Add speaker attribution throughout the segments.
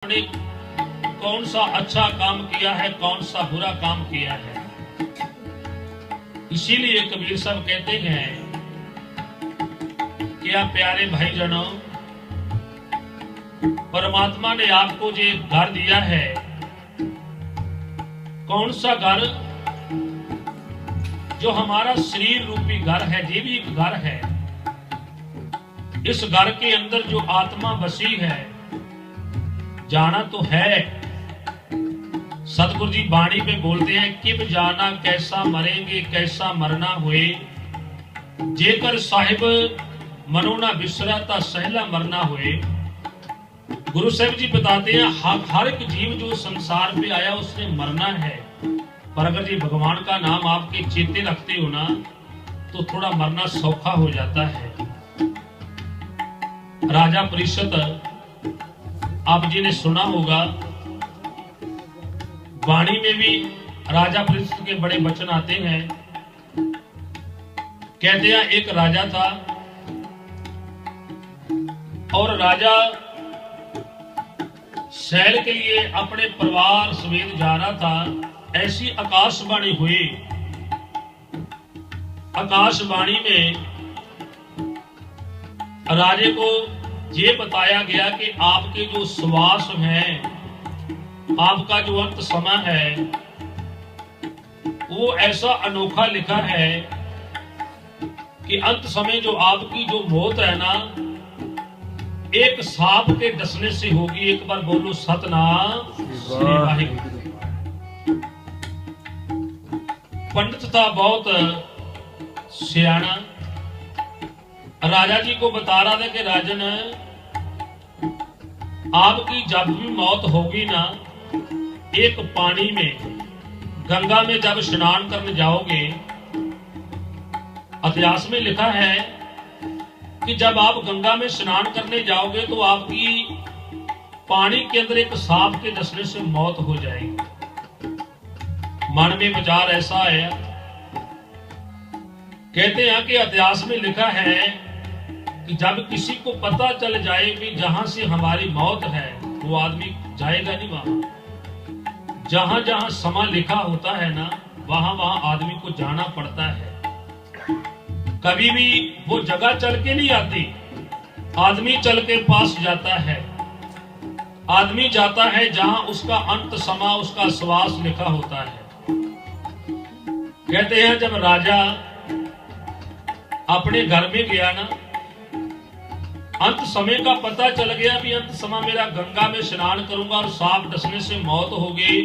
Speaker 1: ने कौन सा अच्छा काम किया है, कौन सा बुरा काम किया है। इसीलिए कबीर साहब कहते हैं क्या प्यारे भाईजनों, परमात्मा ने आपको जो घर दिया है, कौन सा घर, जो हमारा शरीर रूपी घर है, ये भी एक घर है। इस घर के अंदर जो आत्मा बसी है, जाना तो है। सतगुरु जी बाणी पे बोलते हैं किब जाना कैसा मरेंगे कैसा मरना हुए, जेकर साहिब मनो ना बिसरा ता सहला मरना हुए। गुरु साहब जी बताते हैं हर एक जीव जो संसार पे आया उसने मरना है, पर अगर जी भगवान का नाम आपके चेते रखते हो ना तो थोड़ा मरना सौखा हो जाता है। राजा परीक्षित आप जी ने सुना होगा, वाणी में भी राजा परीक्षित के बड़े वचन आते हैं। कहते हैं एक राजा था और राजा सैर के लिए अपने परिवार समेत जा रहा था। ऐसी आकाशवाणी हुई, आकाशवाणी में राजे को ये बताया गया कि आपके जो श्वास हैं, आपका जो अंत समय है, वो ऐसा अनोखा लिखा है कि अंत समय जो आपकी जो मौत है ना, एक सांप के डसने से होगी। एक बार बोलो सतनाम श्री वाहिगुरु। पंडित था बहुत सियाना, राजा जी को बता रहा था कि राजन, आपकी जब भी मौत होगी ना, एक पानी में गंगा में जब स्नान करने जाओगे, इतिहास में लिखा है कि जब आप गंगा में स्नान करने जाओगे तो आपकी पानी के अंदर एक सांप के डसने से मौत हो जाएगी। मन में विचार ऐसा है, कहते हैं कि इतिहास में लिखा है कि जब किसी को पता चल जाए कि जहां से हमारी मौत है, वो आदमी जाएगा नहीं वहां। जहां जहां समा लिखा होता है ना, वहां वहां आदमी को जाना पड़ता है। कभी भी वो जगह चल के नहीं आती, आदमी चल के पास जाता है। आदमी जाता है जहां उसका अंत समा, उसका श्वास लिखा होता है। कहते हैं जब राजा अपने घर में गया ना, अंत समय का पता चल गया भी अंत समय मेरा गंगा में स्नान करूंगा और सांप डसने से मौत होगी।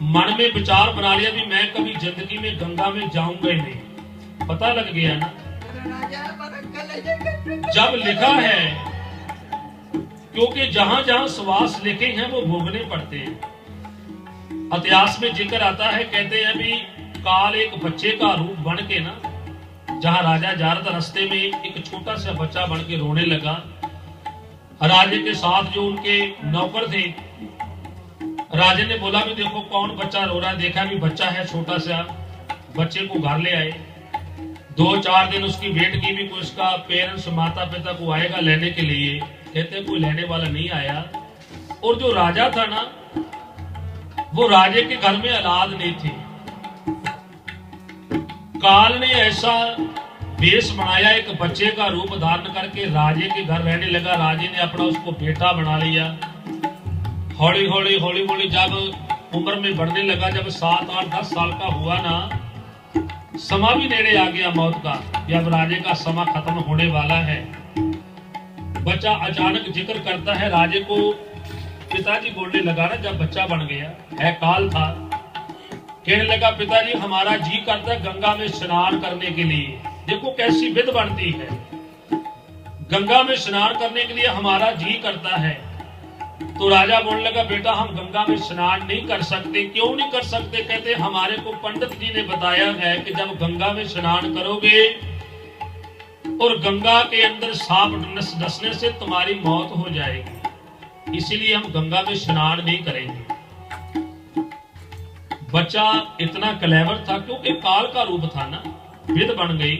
Speaker 1: मन में विचार बना लिया भी मैं कभी जिंदगी में गंगा में जाऊंगा ही नहीं। पता लग गया ना, जब लिखा है, क्योंकि जहां जहां श्वास लिखे हैं वो भोगने पड़ते हैं। इतिहास में जिक्र आता है, कहते हैं भी काल एक बच्चे का रूप बन के ना, जहां राजा जा रहा था, रास्ते में एक छोटा सा बच्चा बन के रोने लगा। राजे के साथ जो उनके नौकर थे, राजे ने बोला भी देखो कौन बच्चा रो रहा है। देखा भी बच्चा है छोटा सा, बच्चे को घर ले आए। 2-4 दिन उसकी वेट की भी, कोई उसका पेरेंट्स माता पिता को आएगा लेने के लिए, कहते कोई लेने वाला नहीं आया। और जो राजा था ना, वो राजे के घर में औलाद नहीं थी। काल ने ऐसा वेश बनाया, एक बच्चे का रूप धारण करके राजे के घर रहने लगा। राजे ने अपना उसको बेटा बना लिया। हौली हौली जब उम्र में बढ़ने लगा, जब 7, 8, 10 साल का हुआ ना, समा भी नेड़े आ गया मौत का, जब राजे का समा खत्म होने वाला है। बच्चा अचानक जिक्र करता है राजे को, पिताजी बोलने लगा ना, जब बच्चा बन गया है, काल था, कहने लगा पिताजी हमारा जी करता है गंगा में स्नान करने के लिए। देखो कैसी विध बनती है, गंगा में स्नान करने के लिए हमारा जी करता है। तो राजा बोलने लगा बेटा हम गंगा में स्नान नहीं कर सकते। क्यों नहीं कर सकते? कहते हमारे को पंडित जी ने बताया है कि जब गंगा में स्नान करोगे और गंगा के अंदर सांप डसने से तुम्हारी मौत हो जाएगी, इसीलिए हम गंगा में स्नान नहीं करेंगे। बच्चा इतना क्लेवर था, क्योंकि काल का रूप था ना, विध बन गई।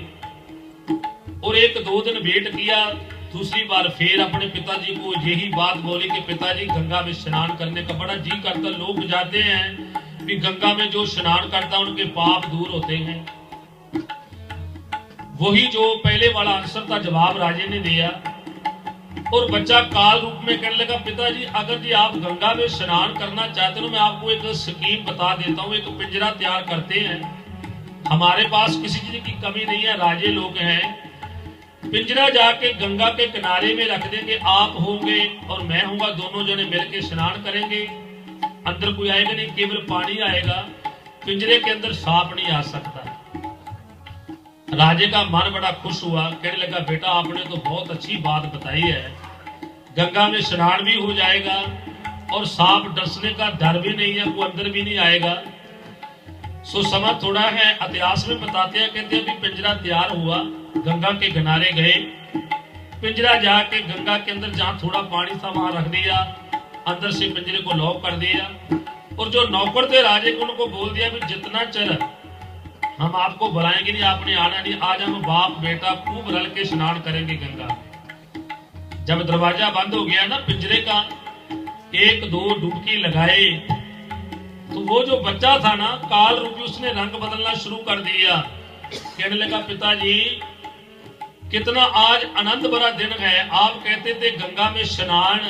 Speaker 1: और 1-2 दिन वेट किया दूसरी बार फिर अपने पिताजी को यही बात बोली कि पिताजी गंगा में स्नान करने का बड़ा जी करता, लोग जाते हैं कि गंगा में जो स्नान करता उनके पाप दूर होते हैं। वही जो पहले वाला आंसर था, जवाब राजे ने दिया और बच्चा काल रूप में कहने लगा, पिताजी अगर जी आप गंगा में स्नान करना चाहते हो, मैं आपको एक स्कीम बता देता हूँ। एक पिंजरा तैयार करते हैं, हमारे पास किसी चीज की कमी नहीं है, राजे लोग हैं। पिंजरा जाके गंगा के किनारे में रख देंगे, आप होंगे और मैं होऊंगा, दोनों जने मिलकर स्नान करेंगे। अंदर कोई आएगा नहीं, केवल पानी आएगा, पिंजरे के अंदर सांप नहीं आ सकता। राजे का मन बड़ा खुश हुआ, कहने लगा, बेटा आपने तो बहुत अच्छी बात बताई है, गंगा में स्नान भी हो जाएगा और सांप डसने का डर भी नहीं है, वो अंदर भी नहीं आएगा। सो समय थोड़ा है, इतिहास में बताते हैं, कहते हैं कि पिंजरा तैयार हुआ, गंगा के किनारे गए, पिंजरा जाके गंगा के अंदर जहां थोड़ा पानी था वहां रख दिया, अंदर से पिंजरे को लॉक कर दिया और जो नौकर थे राजे को उनको बोल दिया कि जितना चल हम आपको बुलाएंगे नहीं, आपने आना नहीं, आज हम बाप बेटा खूब रल के स्नान करेंगे गंगा। जब दरवाजा बंद हो गया ना पिंजरे का, एक दो डुबकी लगाए तो वो जो बच्चा था ना काल रूपी, उसने रंग बदलना शुरू कर दिया। कहने लगा, पिताजी कितना आज आनंद भरा दिन है, आप कहते थे गंगा में स्नान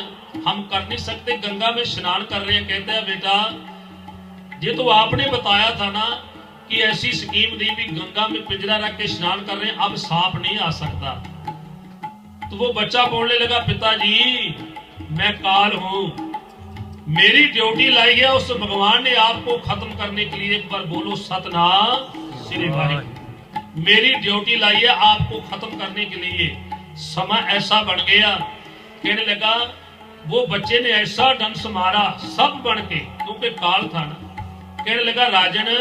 Speaker 1: हम कर नहीं सकते, गंगा में स्नान कर रहे हैं। कहते हैं, बेटा ये तो आपने बताया था ना कि ऐसी स्कीम दी भी गंगा में पिंजरा रख के स्नान कर रहे हैं, अब सांप नहीं आ सकता। तो वो बच्चा बोलने लगा, पिताजी मैं काल हूं, मेरी ड्यूटी लाई है, उस भगवान ने आपको खत्म करने के लिए, एक बार बोलो सतनाम श्री वाहिगुरु, मेरी ड्यूटी लाई है आपको खत्म करने के लिए। समय ऐसा बन गया, कहने लगा, वो बच्चे ने ऐसा डंस मारा सब बन के, क्योंकि काल था ना। कहने लगा, राजन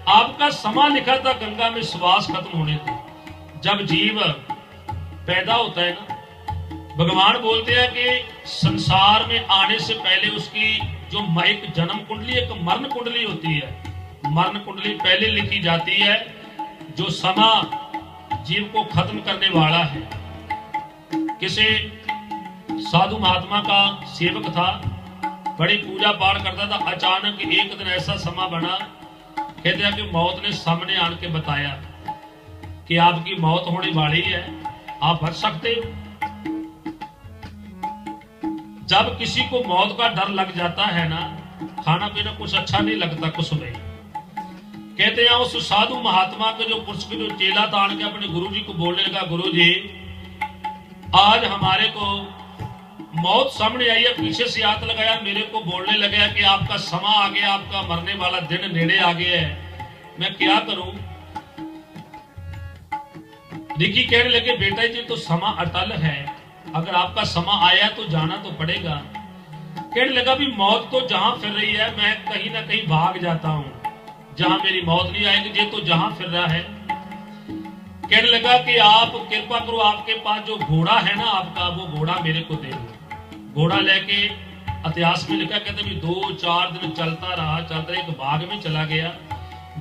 Speaker 1: आपका समय लिखा था गंगा में श्वास खत्म होने थे। जब जीव पैदा होता है ना, भगवान बोलते हैं कि संसार में आने से पहले उसकी जो एक जन्म कुंडली, एक मरण कुंडली होती है, मरण कुंडली पहले लिखी जाती है। जो समय जीव को खत्म करने वाला है, किसी साधु महात्मा का सेवक था, बड़ी पूजा पाठ करता था, अचानक एक दिन ऐसा समय बना, कहते हैं कि मौत ने सामने आन के बताया कि आपकी मौत होने वाली है, आप बच सकते हो। जब किसी को मौत का डर लग जाता है ना, खाना पीना कुछ अच्छा नहीं लगता कुछ में। कहते हैं उस साधु महात्मा के जो पुरुष के जो चेला था, आन के अपने गुरुजी को बोलने लगा, गुरुजी आज हमारे को मौत सामने आई है, पीछे से हाथ लगाया, मेरे को बोलने लगा कि आपका समय आ गया, आपका मरने वाला दिन नेड़े आ गया है, मैं क्या करूं। देखिए कहने लगे, बेटा जी तो समय अटल है, अगर आपका समय आया तो जाना तो पड़ेगा। कहने लगा, भी मौत तो जहां फिर रही है, मैं कहीं ना कहीं भाग जाता हूं, जहां मेरी मौत नहीं आएगी, ये तो जहां फिर रहा है। कहने लगा कि आप कृपा करो, आपके पास जो घोड़ा है ना आपका, वो घोड़ा मेरे को दे दो। घोड़ा लेके इतिहास में लिखा, कहते भी 2-4 दिन चलता रहा, एक बाग में चला गया,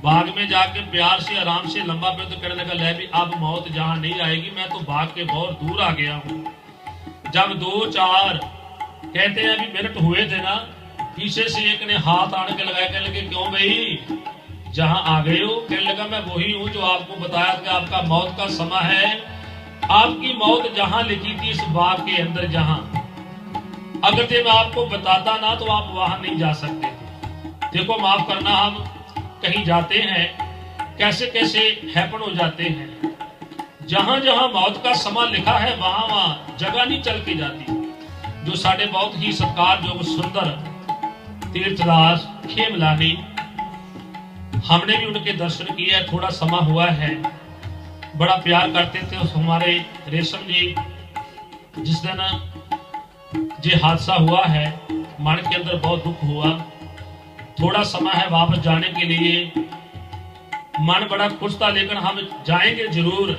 Speaker 1: बाग में जाके प्यार से आराम से लंबा पे तो कहने लगा, ले भी अब मौत जहां नहीं आएगी, मैं तो बाग के बहुत दूर आ गया हूं। जब 2-4 कहते हैं अभी मिनट हुए थे ना, पीछे से एक ने हाथ आने के लगाया, कहने लगे, क्यों भाई जहां आ गए हो। कहने लगा, मैं वही हूं जो आपको बताया कि आपका मौत का समय है, आपकी मौत जहां लिखी थी इस बाग के अंदर, जहां अगर थे मैं आपको बताता ना तो आप वहां नहीं जा सकते थे। देखो माफ करना, हम कहीं जाते हैं कैसे कैसे हैपन हो जाते हैं, जहां जहां मौत का समय लिखा है वहां वहां जगह नहीं चल के जाती। जो साढ़े बहुत ही सत्कार जो सुंदर तीर्थदास खेमलानी, हमने भी उनके दर्शन किए, थोड़ा समय हुआ है, बड़ा प्यार करते थे उस हमारे रेशम जी। जिस दिन ये हादसा हुआ है, मन के अंदर बहुत दुख हुआ, थोड़ा समय है वापस जाने के लिए, मन बड़ा खुश था, लेकिन हम जाएंगे जरूर,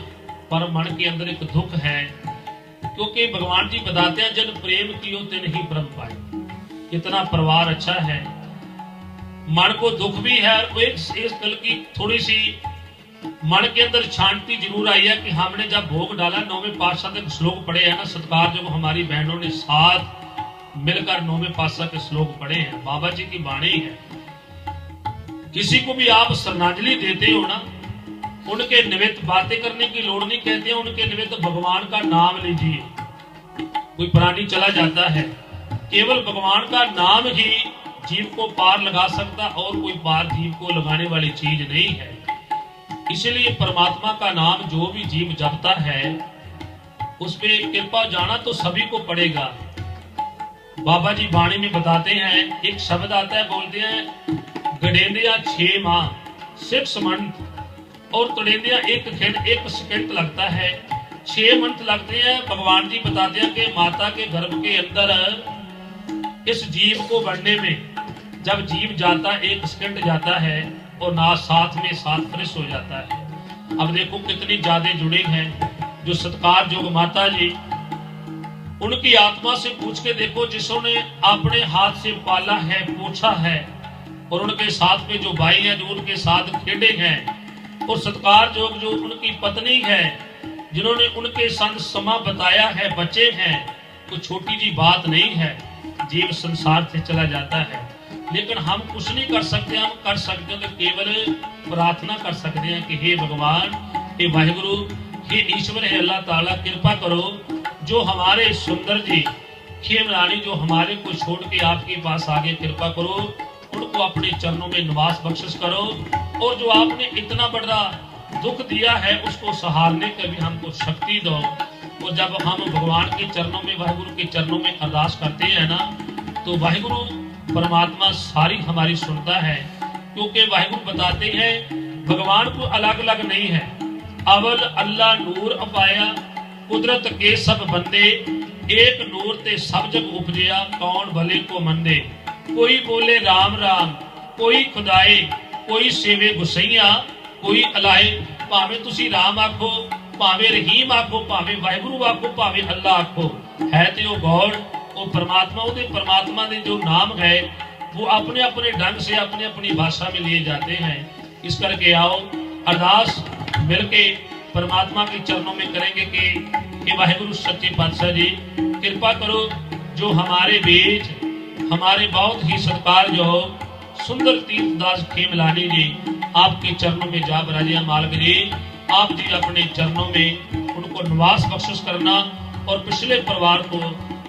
Speaker 1: पर मन के अंदर एक दुख है, क्योंकि भगवान जी बताते हैं, जन प्रेम कियो तिन ही परम पाए। इतना परिवार अच्छा है, मन को दुख भी है, और एक कल की थोड़ी सी मन के अंदर शांति जरूर आई है कि हमने जब भोग डाला, नौवें पातशाह के श्लोक पढ़े हैं ना, सत्कार जो हमारी बहनों ने साथ मिलकर नौवें पातशाह के श्लोक पढ़े हैं, बाबा जी की वाणी है। किसी को भी आप श्रद्धांजलि देते हो ना, उनके निमित्त बातें करने की लोड़ नहीं, कहते हैं उनके निमित्त भगवान का नाम लीजिए। कोई प्राणी चला जाता है, केवल भगवान का नाम ही जीव को पार लगा सकता, और कोई पार जीव को लगाने वाली चीज नहीं है। इसलिए परमात्मा का नाम जो भी जीव जपता है उस पे कृपा जाना तो सभी को पड़ेगा। बाबा जी वाणी में बताते हैं, एक शब्द आता है, बोलते हैं गडेंदिया 6 माह 6 मंथ, और तड़ेंदिया 1 सेकंड लगता है, 6 मंथ लगते हैं। भगवान जी बताते हैं कि माता के गर्भ के अंदर इस जीव को बढ़ने में जब जीव जाता 1 सेकंड जाता है, और ना साथ में साथ फ्रेश हो जाता है। अब देखो कितनी ज्यादा जुड़े हैं जो सत्कार जोग माता जी, उनकी आत्मा से पूछ के देखो, जिसने अपने हाथ से पाला है, पोछा है, और उनके साथ में जो भाई हैं जो उनके साथ खेले हैं, और सत्कार जोग जो उनकी पत्नी है जिन्होंने उनके संग समा बताया है, बच्चे हैं, तो छोटी जी बात नहीं है। जीव संसार से चला जाता है, लेकिन हम कुछ नहीं कर सकते। हम कर सकते हैं तो केवल प्रार्थना कर सकते हैं कि हे भगवान, हे वाहिगुरु, हे ईश्वर, हे अल्लाह ताला, कृपा करो जो हमारे सुंदर जी खेमरानी जो हमारे को छोड़ के आपके पास आगे, कृपा करो उनको अपने चरणों में निवास बख्शिश करो, और जो आपने इतना बड़ा दुख दिया है उसको सहारने की भी हमको शक्ति दो। और जब हम भगवान के चरणों में, वाहिगुरु के चरणों में अरदास करते हैं ना, तो वाहिगुरु परमात्मा सारी हमारी सुनता है, क्योंकि वाहिगुरु बताते हैं भगवान को अलग अलग नहीं है। अवल अल्लाह नूर अपाया, कुदरत के सब बंदे, एक नूर ते सब जग उपजया, कौन भले को मंदे। कोई बोले राम राम, कोई खुदाए, कोई सेवे गुसैया, कोई अलाए। भावे तुसी राम आखो, भावे रहीम आखो, भावे वाहिगुरु आखो, भावे अल्लाह आखो, है तो गॉड, वो परमात्मा। वो परमात्मा ने जो नाम है वो अपने अपने ढंग से अपनी अपनी भाषा में लिए जाते हैं। इस करके आओ अरदास मिलके परमात्मा के चरणों में करेंगे कि वाहिगुरु सच्चे पातशाह जी कृपा करो, जो हमारे बीच हमारे बहुत ही सत्कार जो सुंदर तीर्थदास खेमलानी जी आपके चरणों में जा बराजिया मालिक जी, आप जी अपने चरणों में उनको निवास बख्शिश करना, और पिछले परिवार को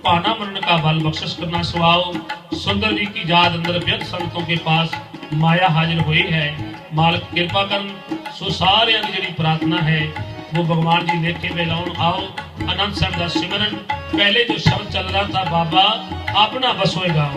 Speaker 1: पाना मरण का बल बख्शिश करना। सुहाओ सुंदर जी की याद अंदर व्यर्थ संतों के पास माया हाजिर हुई है, मालिक कृपा कर। सो सारे जी प्रार्थना है वो भगवान जी लेखे में लाउन। आओ आनंद साहब का सिमरन, पहले जो शब्द चल रहा था, बाबा अपना बसोएगा।